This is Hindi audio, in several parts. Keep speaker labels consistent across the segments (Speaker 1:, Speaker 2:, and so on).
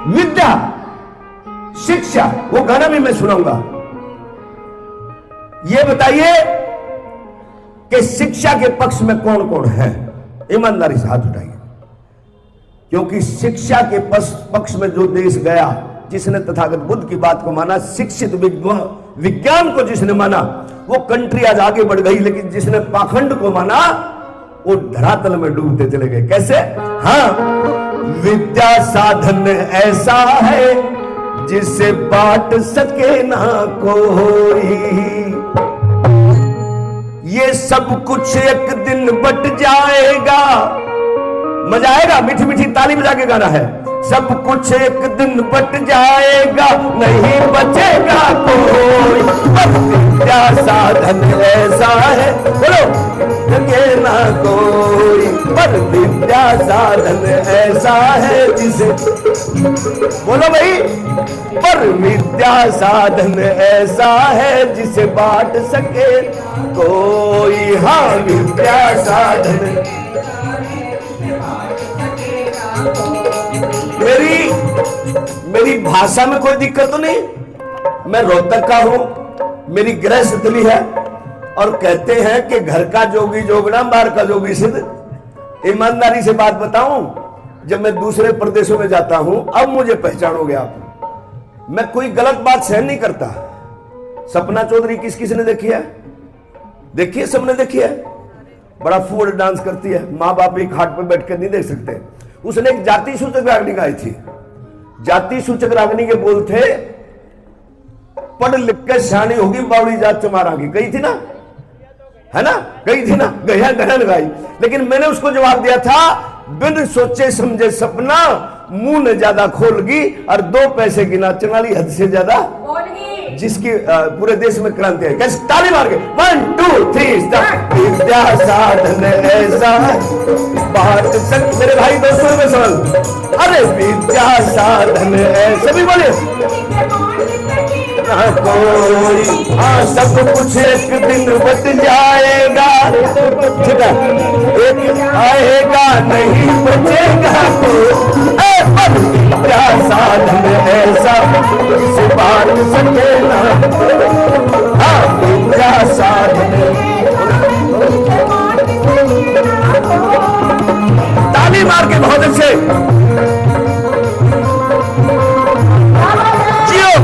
Speaker 1: विद्या, शिक्षा, वो गाना भी मैं सुनाऊंगा। ये बताइए कि शिक्षा के पक्ष में कौन कौन है, ईमानदारी से हाथ उठाइए। क्योंकि शिक्षा के पक्ष में जो देश गया, जिसने तथागत बुद्ध की बात को माना, शिक्षित विज्ञान को जिसने माना, वो कंट्री आज आगे बढ़ गई। लेकिन जिसने पाखंड को माना, वो धरातल में डूबते चले गए। कैसे? हाँ, विद्या साधन ऐसा है जिसे बांट सके ना कोई, ये सब कुछ एक दिन बट जाएगा। मजा आएगा, मीठी मीठी ताली बजा के गाना है। सब कुछ एक दिन बट जाएगा, नहीं बचेगा कोई, विद्या साधन ऐसा है, बोलो सके ना कोई, पर विद्या साधन ऐसा है जिसे, बोलो भाई, पर विद्या साधन ऐसा है जिसे बांट सके कोई। हाँ, विद्या साधन। मेरी भाषा में कोई दिक्कत तो नहीं, मैं रोहतक का हूं, मेरी गृह स्थली है, और कहते हैं कि घर का जोगी जोगना, बाहर का जोगी सिद्ध। ईमानदारी से बात बताऊं, जब मैं दूसरे प्रदेशों में जाता हूं, अब मुझे पहचानोगे आप, मैं कोई गलत बात सहन नहीं करता। सपना चौधरी किस किसने देखी है? देखिए, सबने देखी है। बड़ा फूल डांस करती है, माँ बाप एक खाट पर बैठ कर नहीं देख सकते। उसने एक जाति सूचक रागनी गाई थी। जाति सूचक रागनी के बोल थे, पढ़ लिख के सियाणी होगी बावड़ी जात चमारा की। गई थी ना, है ना, गई थी ना, गया गहन गाई। लेकिन मैंने उसको जवाब दिया था, बिन सोचे समझे सपना, मुंह ने ज्यादा खोलगी और 2 पैसे की नाचने वाली हद से ज्यादा जिसकी पूरे देश में क्रांति है। कैसे? ताली मार के 1 2 3 स्टार्ट। विद्या साधन ऐसा है, बात सक, मेरे भाई दोस्तों में सवाल, अरे विद्या साधन ऐसा भी बोले ना कोई, हाँ, सब कुछ एक दिन बच जाएगा, ठीक है, एक आएगा, नहीं बचेगा कोई, पर विद्या साधन ऐसा जिसे बांट सके ना, हाँ, विद्या साधन। ताली मार के बहुत अच्छे जियो।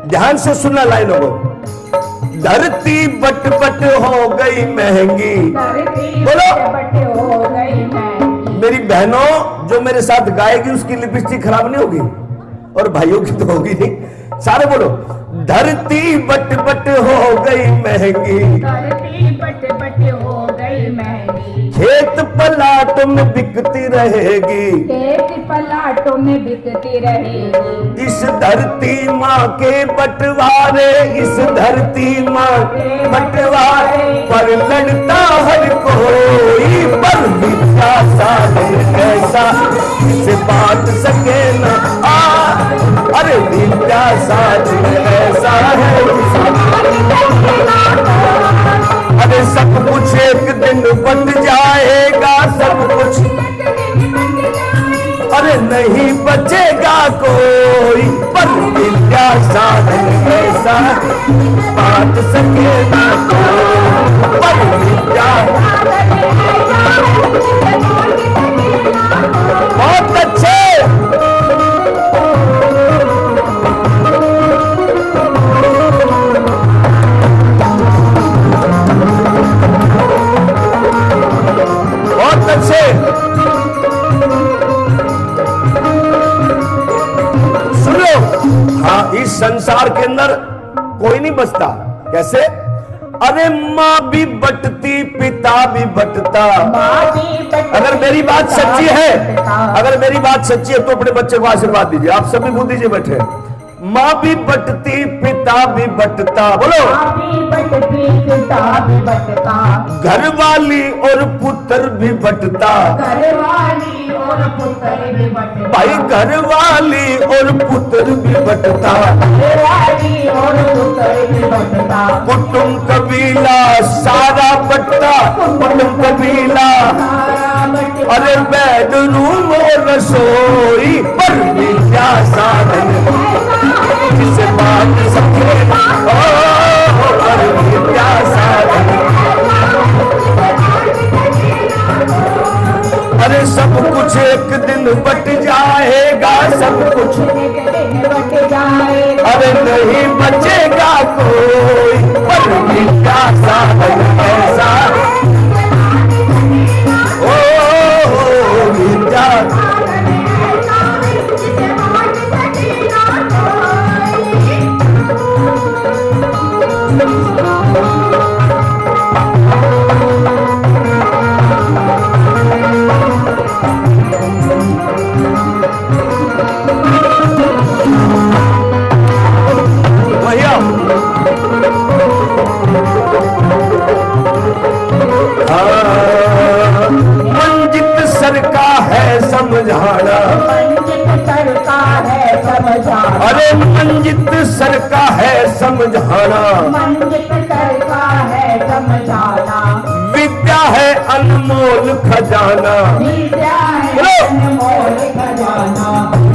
Speaker 1: ध्यान से सुनना लाइनों को। धरती बट बट हो गई महंगी, बोलो, हो गई महंगी। मेरी बहनों जो मेरे साथ गाएगी उसकी लिपस्टिक खराब नहीं होगी, और भाइयों की तो होगी नहीं। सारे बोलो, धरती बट बट हो गई महंगी, धरती बट बट हो गई महंगी, खेत पलाटों में बिकती रहेगी, खेत पलाटों में बिकती रहेगी, इस धरती माँ के बंटवारे, इस धरती माँ के बंटवारे पर लड़ता हर कोई, पर विद्या साधन ऐसा जिसे बांट सके ना, अरे विद्या साधन ऐसा है, अरे सब कुछ एक दिन बन जाएगा, सब कुछ, अरे नहीं बचेगा कोई, पर विद्या साधन ऐसा बांट सके ना कोई, पर विद्या। बहुत अच्छे। बहुत अच्छे। सुनो, हाँ, इस संसार के अंदर कोई नहीं बचता। कैसे? अरे माँ भी बटती, पिता भी बटता। अगर मेरी बात सच्ची है, अगर मेरी बात सच्ची है तो अपने बच्चे को आशीर्वाद दीजिए। आप सभी बुद्धि से बैठे, माँ भी बटती पिता भी बटता, बोलो
Speaker 2: माँ भी बटती पिता भी बटता,
Speaker 1: घर वाली और पुत्र भी बटता,
Speaker 2: घरवाली और पुत्र भी बटता,
Speaker 1: भाई घर वाली और पुत्र भी बटता,
Speaker 2: घरवाली और पुत्र भी बटता,
Speaker 1: कुटुंब कबीला सारा बटता, कुटुंब कबीला,
Speaker 2: सारा बटता,
Speaker 1: अरे बेडरूम और रसोई पर विद्या साधन किसे बात सके, पर विद्या साधन, अरे सब कुछ एक दिन बट जाएगा, सब कुछ
Speaker 2: बट जाएगा,
Speaker 1: अरे नहीं बचेगा कोई, पर विद्या साधन ऐसा, ओ विद्या, भैया मंजित सर का है समझाना,
Speaker 2: मंजित सर का है समझाना,
Speaker 1: अरे मंजित सर का है समझाना,
Speaker 2: मंजित सर का है समझाना,
Speaker 1: विद्या है अनमोल खजाना,
Speaker 2: विद्या है अनमोल खजाना,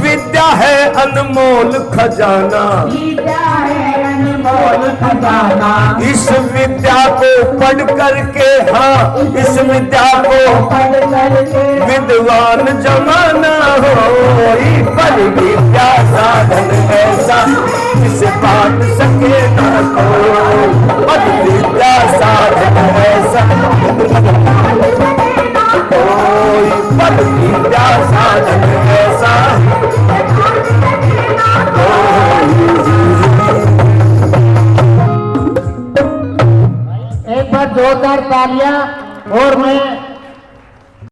Speaker 1: विद्या है अनमोल खजाना,
Speaker 2: विद्या है अनमोल खजाना,
Speaker 1: इस विद्या को पढ़ करके, हाँ इस विद्या को
Speaker 2: पढ़ करके
Speaker 1: विद्वान जमाना हो, पर विद्या साधन ऐसा जिसे बांट सके ना कोई, पर विद्या साधन ऐसा कोई, पर विद्या साधन ऐसा
Speaker 2: एक बार जोरदार तालियां। और मैं